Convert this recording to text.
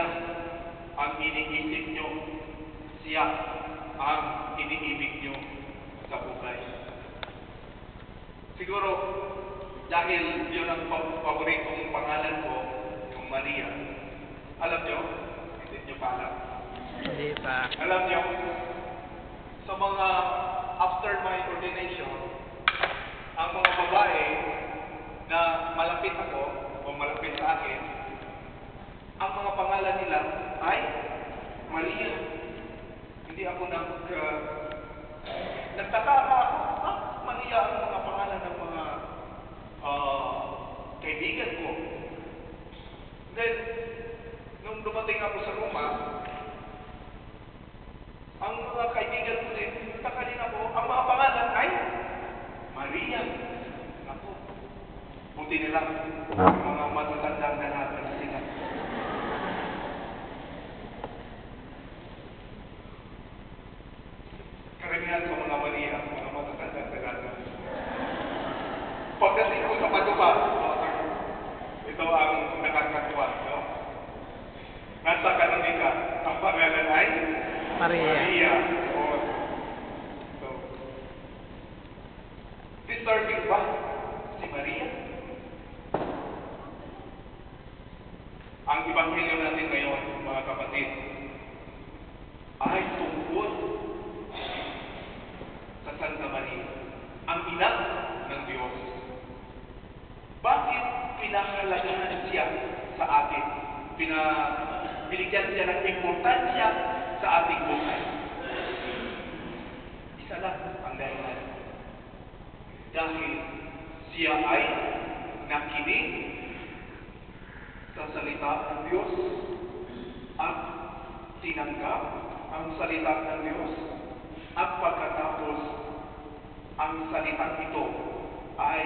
Siya ang iniisip nyo. Siya ang iniibig nyo sa buhay. Siguro, dahil yun ang paboritong pangalan ko, yung Maria. Alam nyo? Hindi nyo pa alam. Hindi pa. Alam nyo, sa mga after my ordination, ang mga babae na malapit ako o malapit sa akin, ang mga pangalan nila ay Maria. Hindi ako nagtataka ako, Maria ang mga pangalan ng mga kaibigan ko. Then, nung dumating ako sa Roma, ang mga kaibigan ko din, nagtaka din ako, ang mga pangalan ay Maria. Ako, buti nila, mga matatandang dalaga na sila. Karamihan sa mga Maria, mga matatandang dalaga. Pagdating ko sa Padua, ito ang nakakatuwa, no? Nasa Kanonika, ang pangalan ay Maria. So, disturbing ba si Maria? Ang Ebanghelyo natin ngayon, mga kapatid, ay tungkol sa Santa Maria, ang ina ng Diyos. Bakit pinahalagahan siya sa atin? Binigyan siya ng importansya sa ating buhay. Isa lang ang dahilan. Dahil siya ay nakinig sa salita ng Diyos at tinanggap ang salita ng Diyos at pagkatapos ang salitang ito ay